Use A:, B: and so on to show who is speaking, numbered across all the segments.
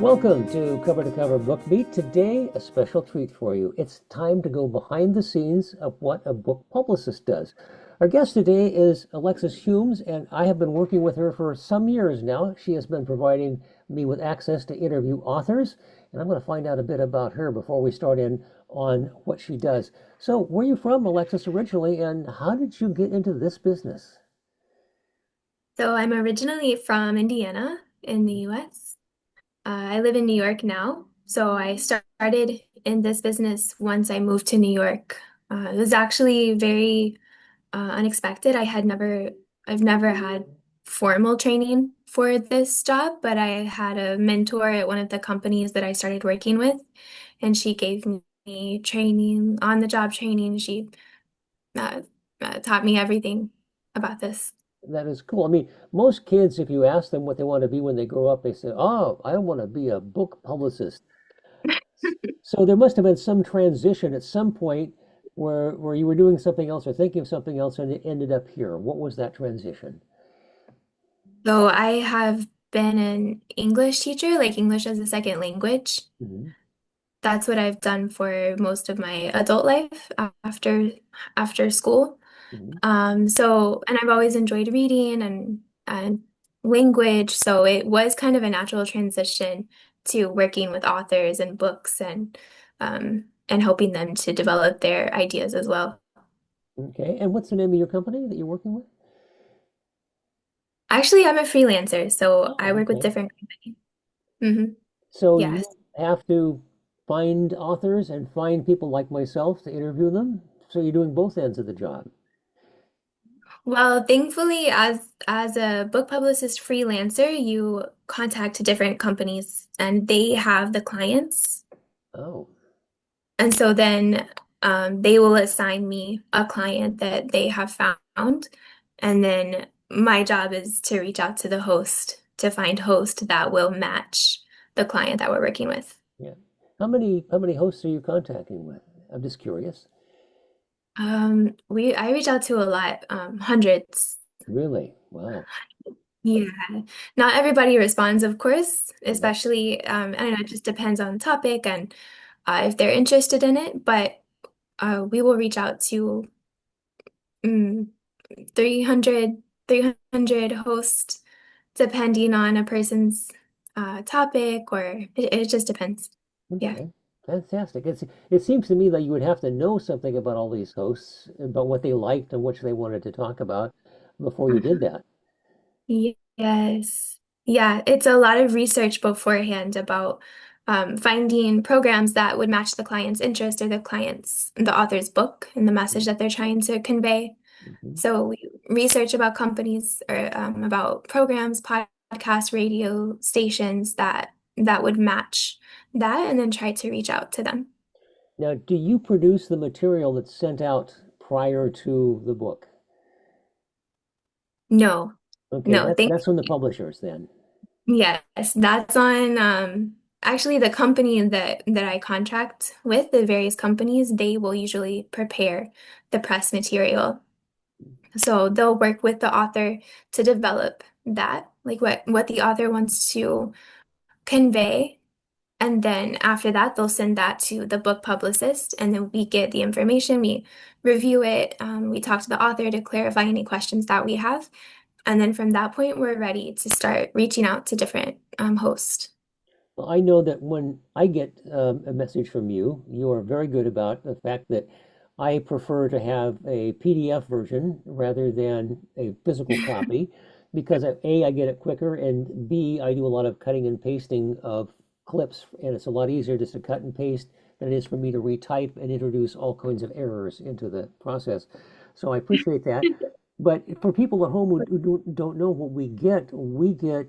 A: Welcome to Cover Book Beat. Today, a special treat for you. It's time to go behind the scenes of what a book publicist does. Our guest today is Alexis Humes, and I have been working with her for some years now. She has been providing me with access to interview authors, and I'm going to find out a bit about her before we start in on what she does. So, where are you from, Alexis, originally, and how did you get into this business?
B: So I'm originally from Indiana in the US. I live in New York now. So I started in this business once I moved to New York. It was actually very unexpected. I've never had formal training for this job, but I had a mentor at one of the companies that I started working with, and she gave me training, on the job training. She uh, taught me everything about this.
A: That is cool. I mean, most kids, if you ask them what they want to be when they grow up, they say, "Oh, I want to be a book publicist." So there must have been some transition at some point where you were doing something else or thinking of something else and it ended up here. What was that transition?
B: So I have been an English teacher, like English as a second language.
A: Hmm.
B: That's what I've done for most of my adult life after school.
A: Hmm.
B: And I've always enjoyed reading and language, so it was kind of a natural transition to working with authors and books and helping them to develop their ideas as well.
A: Okay. And what's the name of your company that you're working with?
B: Actually, I'm a freelancer, so I
A: Oh,
B: work with
A: okay.
B: different companies. Hmm.
A: So
B: Yes.
A: you have to find authors and find people like myself to interview them. So you're doing both ends of the job.
B: Well, thankfully, as a book publicist freelancer, you contact different companies and they have the clients.
A: Oh,
B: And so then they will assign me a client that they have found. And then my job is to reach out to the host to find host that will match the client that we're working with.
A: yeah. How many hosts are you contacting with? I'm just curious.
B: I reach out to a lot, hundreds.
A: Really? Wow.
B: Yeah, not everybody responds, of course,
A: Yep.
B: especially, I don't know, it just depends on the topic and if they're interested in it, but we will reach out to mm, 300, 300 hosts depending on a person's topic, or it just depends. Yeah.
A: Okay, fantastic. It seems to me that you would have to know something about all these hosts, about what they liked and which they wanted to talk about before you did that.
B: Yes. Yeah, it's a lot of research beforehand about finding programs that would match the client's interest or the author's book and the message that they're trying to convey.
A: Mhm.
B: So we research about companies or about programs, podcasts, radio stations that would match that, and then try to reach out to them.
A: Now, do you produce the material that's sent out prior to the book?
B: No,
A: Okay,
B: no,
A: that's from the publishers then.
B: yes, that's on actually the company that I contract with, the various companies, they will usually prepare the press material. So they'll work with the author to develop that, like what the author wants to convey. And then after that, they'll send that to the book publicist, and then we get the information, we review it, we talk to the author to clarify any questions that we have. And then from that point, we're ready to start reaching out to different hosts.
A: Well, I know that when I get a message from you, you are very good about the fact that I prefer to have a PDF version rather than a physical copy because A, I get it quicker, and B, I do a lot of cutting and pasting of clips, and it's a lot easier just to cut and paste than it is for me to retype and introduce all kinds of errors into the process. So I appreciate that. But for people at home who don't know what we get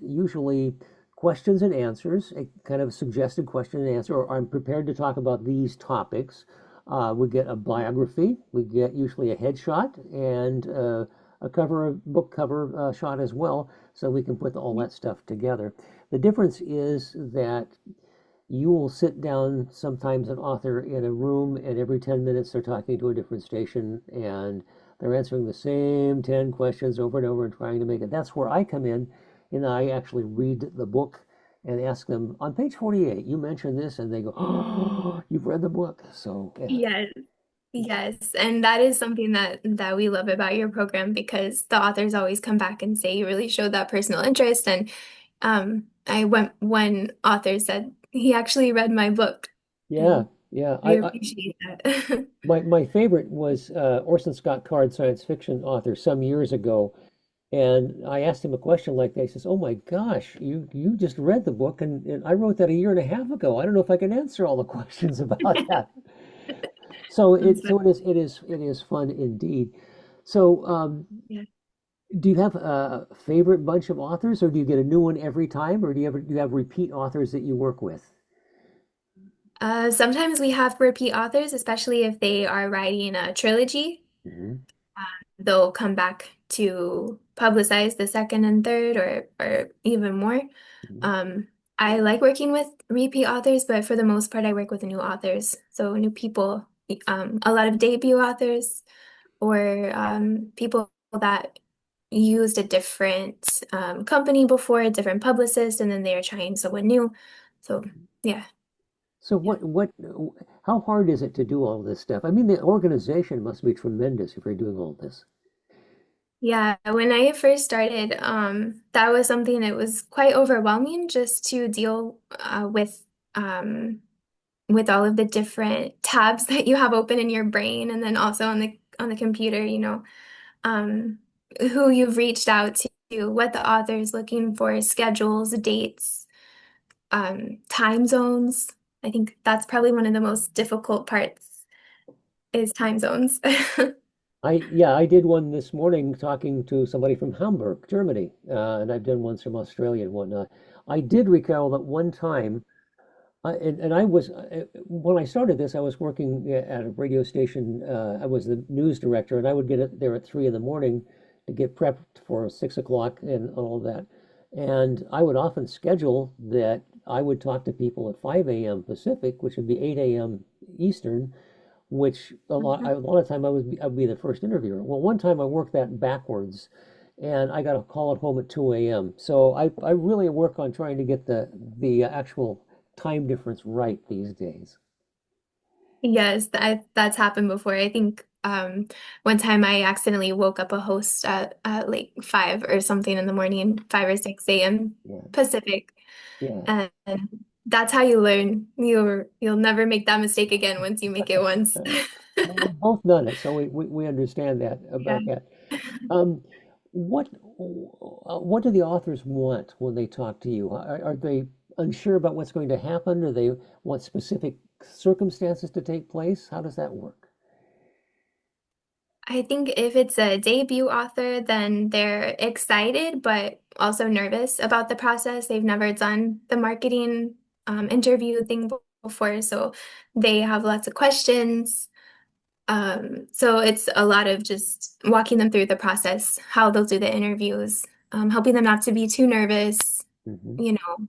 A: usually questions and answers, a kind of suggested question and answer, or I'm prepared to talk about these topics. We get a biography, we get usually a headshot and a book cover shot as well, so we can put all that stuff together. The difference is that you will sit down sometimes an author in a room and every 10 minutes they're talking to a different station and they're answering the same 10 questions over and over and trying to make it. That's where I come in and I actually read the book and ask them on page 48, you mentioned this, and they go, "Oh, you've read the book." So yeah,
B: Yes. Yes, and that is something that we love about your program because the authors always come back and say you really showed that personal interest. And I went one author said he actually read my book,
A: yeah,
B: and
A: yeah.
B: we appreciate that.
A: My favorite was Orson Scott Card, science fiction author, some years ago, and I asked him a question like that. He says, "Oh my gosh, you just read the book, and I wrote that a year and a half ago. I don't know if I can answer all the questions about that." So
B: That's
A: it is fun indeed. So
B: yeah.
A: do you have a favorite bunch of authors, or do you get a new one every time, or do you have repeat authors that you work with?
B: Sometimes we have repeat authors, especially if they are writing a trilogy.
A: Hmm.
B: They'll come back to publicize the second and third or even more.
A: Hmm.
B: Um, I like working with repeat authors, but for the most part, I work with new authors. So new people, a lot of debut authors or people that used a different company before, a different publicist, and then they're trying someone new. So yeah.
A: So
B: Yeah.
A: how hard is it to do all this stuff? I mean, the organization must be tremendous if you're doing all this.
B: Yeah, when I first started, that was something that was quite overwhelming just to deal with all of the different tabs that you have open in your brain, and then also on the computer, um, who you've reached out to, what the author is looking for, schedules, dates, time zones. I think that's probably one of the most difficult parts is time zones.
A: I did one this morning talking to somebody from Hamburg, Germany, and I've done ones from Australia and whatnot. I did recall that one time, and I was when I started this, I was working at a radio station. I was the news director, and I would get there at 3 in the morning to get prepped for 6 o'clock and all that. And I would often schedule that I would talk to people at 5 a.m. Pacific, which would be 8 a.m. Eastern, which a lot of time I'd be the first interviewer. Well, one time I worked that backwards, and I got a call at home at 2 a.m. So I really work on trying to get the actual time difference right these days.
B: Yes, that's happened before. I think one time I accidentally woke up a host at like 5 or something in the morning, 5 or 6 a.m.
A: Yeah,
B: Pacific.
A: yeah.
B: And that's how you learn. You'll never make that mistake again once you make it once.
A: Well, we've both done it, so we understand that
B: Yeah.
A: about that. Um, what do the authors want when they talk to you? Are they unsure about what's going to happen? Do they want specific circumstances to take place? How does that work?
B: I think if it's a debut author, then they're excited but also nervous about the process. They've never done the marketing interview thing before, so they have lots of questions. So it's a lot of just walking them through the process, how they'll do the interviews, helping them not to be too nervous.
A: Hmm.
B: You know,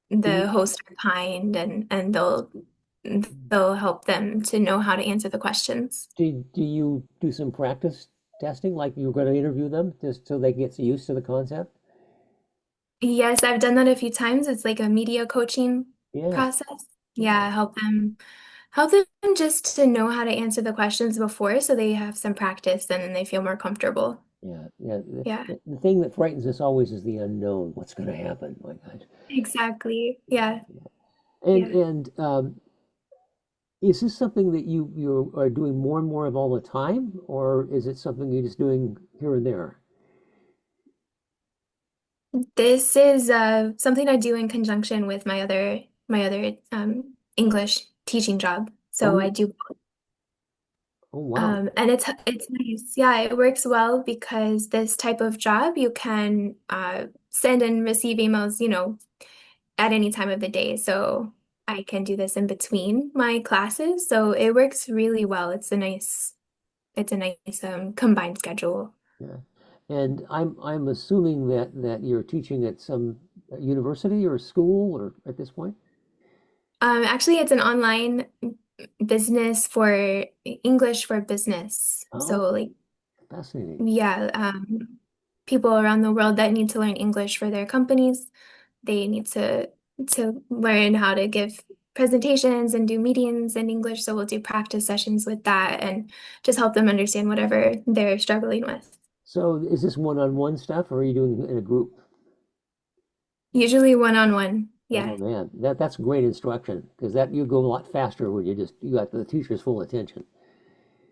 A: Do
B: the
A: you
B: hosts are kind and they'll help them to know how to answer the questions.
A: do you do some practice testing, like you're going to interview them just so they get used to the concept?
B: Yes, I've done that a few times. It's like a media coaching
A: Yeah,
B: process.
A: yeah,
B: Yeah, help them just to know how to answer the questions before so they have some practice and then they feel more comfortable.
A: yeah, yeah. The,
B: Yeah,
A: the, the thing that frightens us always is the unknown. What's going to happen? My God.
B: exactly. Yeah,
A: And
B: yeah.
A: and is this something that you are doing more and more of all the time, or is it something you're just doing here and there?
B: This is something I do in conjunction with my other English teaching job. So I
A: Oh,
B: do
A: oh, wow.
B: and it's nice. Yeah, it works well because this type of job you can send and receive emails, at any time of the day. So I can do this in between my classes. So it works really well. It's a nice combined schedule.
A: Yeah. And I'm assuming that you're teaching at some university or school or at this point?
B: Actually, it's an online business for English for business.
A: Oh,
B: So like,
A: fascinating.
B: yeah, people around the world that need to learn English for their companies. they need to learn how to give presentations and do meetings in English. So we'll do practice sessions with that and just help them understand whatever they're struggling with.
A: So is this one-on-one stuff, or are you doing it in a group?
B: Usually one-on-one.
A: Oh
B: Yeah,
A: man, that's great instruction because that you go a lot faster when you got the teacher's full attention.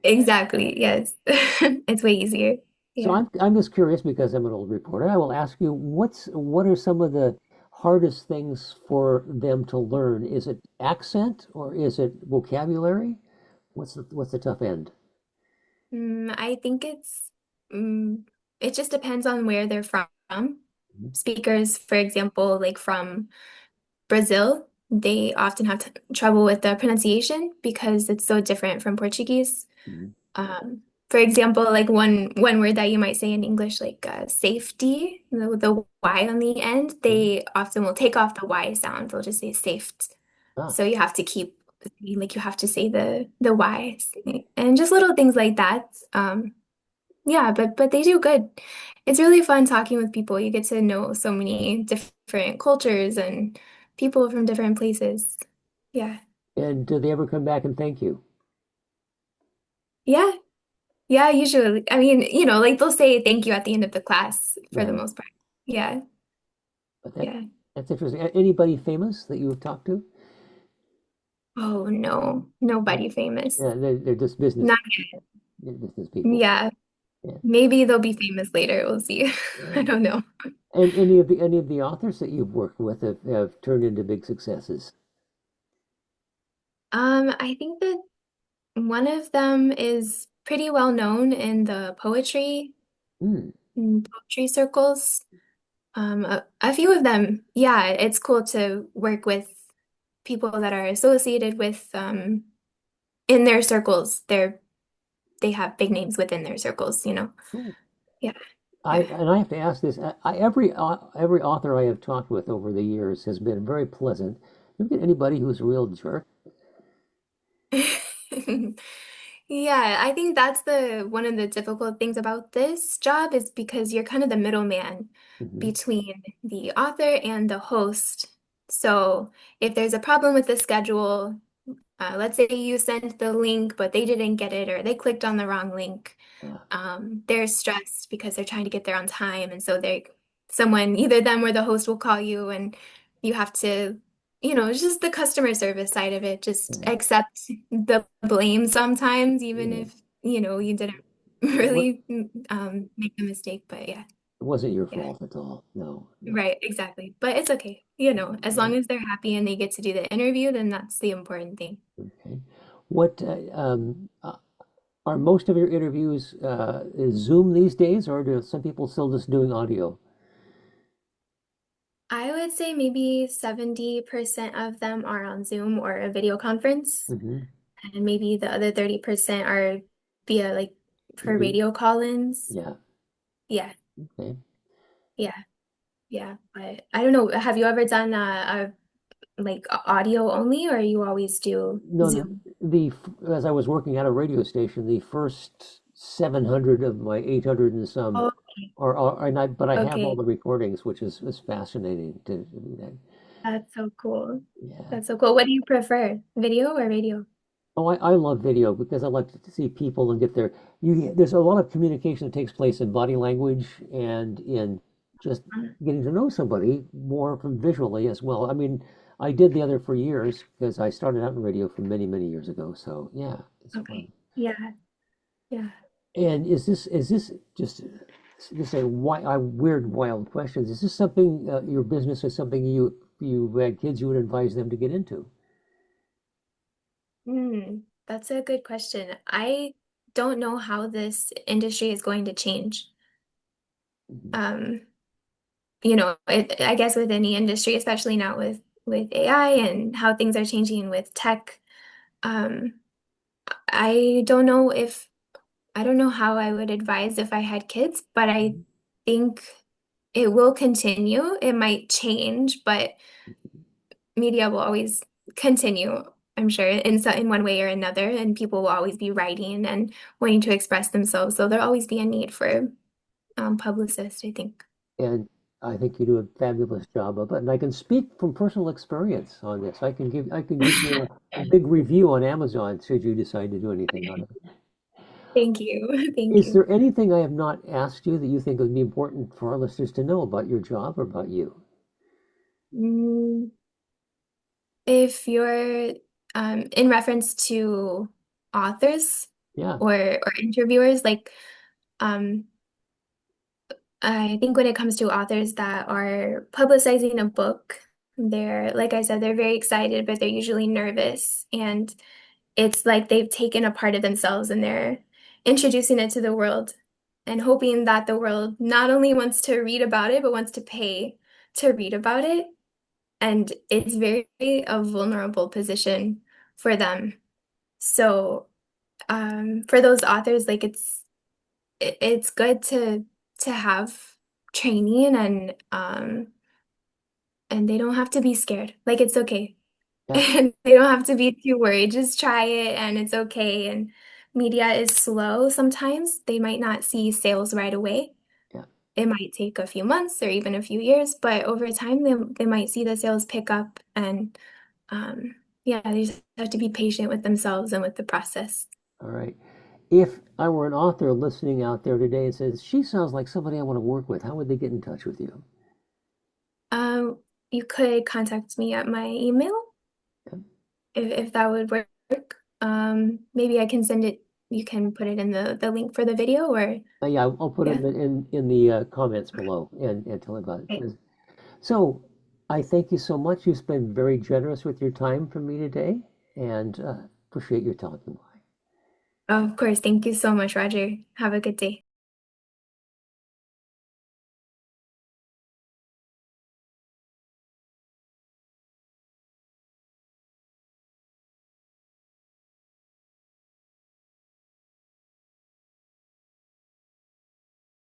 B: exactly. Yes. It's way easier.
A: So
B: Yeah.
A: I'm just curious because I'm an old reporter. I will ask you what are some of the hardest things for them to learn? Is it accent or is it vocabulary? What's the tough end?
B: I think mm, it just depends on where they're from.
A: Mhm,
B: Speakers, for example, like from Brazil, they often have t trouble with the pronunciation because it's so different from Portuguese.
A: mhm,
B: For example, like one word that you might say in English, like safety, the Y on the end,
A: mhm.
B: they often will take off the Y sound. They'll just say safed.
A: Ah,
B: So you have to keep like you have to say the Y and just little things like that. Yeah, but they do good. It's really fun talking with people. You get to know so many different cultures and people from different places. Yeah.
A: and do they ever come back and thank you?
B: Yeah. Yeah, usually. I mean, like they'll say thank you at the end of the class for the
A: Right.
B: most part. Yeah.
A: But
B: Yeah.
A: that's interesting. Anybody famous that you've talked to?
B: Oh no,
A: No.
B: nobody famous.
A: Yeah, they're just business
B: Not
A: business people.
B: yeah.
A: Yeah.
B: Maybe they'll be famous later. We'll see. I
A: Yeah.
B: don't know.
A: And any of the authors that you've worked with have turned into big successes.
B: I think that one of them is pretty well known in the
A: Hmm.
B: poetry circles. A few of them, yeah, it's cool to work with people that are associated with in their circles. They have big names within their circles.
A: Cool.
B: Yeah,
A: I
B: yeah.
A: and I have to ask this. Every author I have talked with over the years has been very pleasant. You get anybody who's a real jerk?
B: Yeah, I think that's the one of the difficult things about this job is because you're kind of the middleman
A: Hmm.
B: between the author and the host. So if there's a problem with the schedule, let's say you sent the link, but they didn't get it or they clicked on the wrong link.
A: Uh,
B: They're stressed because they're trying to get there on time. And so someone, either them or the host will call you and you have to, it's just the customer service side of it, just
A: uh,
B: accept the blame sometimes, even
A: yeah.
B: if, you didn't
A: It, wa-
B: really make a mistake. But yeah,
A: it wasn't your
B: yeah,
A: fault at all. No, no.
B: right, exactly. But it's okay. As long
A: Yeah.
B: as they're happy and they get to do the interview, then that's the important thing.
A: Okay. What are most of your interviews is Zoom these days, or do some people still just doing audio?
B: I would say maybe 70% of them are on Zoom or a video conference,
A: Hmm.
B: and maybe the other 30% are via like for
A: Maybe.
B: radio call-ins.
A: Yeah.
B: Yeah,
A: Okay.
B: yeah, yeah. But I don't know. Have you ever done like audio only, or you always do
A: No,
B: Zoom?
A: as I was working at a radio station, the first 700 of my 800 and some
B: Oh,
A: but I have all
B: okay.
A: the recordings, which is fascinating to do that.
B: That's so cool.
A: Yeah.
B: That's so cool. What do you prefer, video or radio?
A: Oh, I love video because I like to see people and get there's a lot of communication that takes place in body language and in just getting to know somebody more from visually as well. I mean, I did the other for years because I started out in radio from many, many years ago. So yeah, it's fun.
B: Okay. Yeah, yeah.
A: And is this just a weird, wild questions? Is this something your business is something you had kids you would advise them to get into?
B: That's a good question. I don't know how this industry is going to change.
A: Mhm.
B: Um, I guess with any industry, especially now with AI and how things are changing with tech, um, I don't know if I don't know how I would advise if I had kids, but I think it will continue. It might change, but media will always continue, I'm sure, in one way or another, and people will always be writing and wanting to express themselves. So there'll always be a need for publicists, I think.
A: I think you do a fabulous job of it, and I can speak from personal experience on this. I can give you a big review on Amazon should you decide to do anything on it.
B: Thank you. Thank
A: Is
B: you.
A: there anything I have not asked you that you think would be important for our listeners to know about your job or about you?
B: Mm, if you're in reference to authors
A: Yeah,
B: or interviewers, like um, I think when it comes to authors that are publicizing a book, they're, like I said, they're very excited, but they're usually nervous. And it's like they've taken a part of themselves and they're introducing it to the world and hoping that the world not only wants to read about it, but wants to pay to read about it. And it's very a vulnerable position for them. So for those authors, like it's good to have training and they don't have to be scared. Like it's okay.
A: yeah,
B: And they don't have to be too worried. Just try it and it's okay. And media is slow sometimes. They might not see sales right away.
A: yeah.
B: It might take a few months or even a few years, but over time they might see the sales pick up and yeah, they just have to be patient with themselves and with the process.
A: All right. If I were an author listening out there today and says, she sounds like somebody I want to work with, how would they get in touch with you?
B: Um, you could contact me at my email
A: Yeah,
B: if that would work. Maybe I can send it. You can put it in the link for the video or
A: yeah, I'll put it
B: yeah.
A: in the comments below and tell about
B: Okay.
A: it. So I thank you so much. You've been very generous with your time for me today, and appreciate your talking.
B: Of course. Thank you so much, Roger. Have a good day.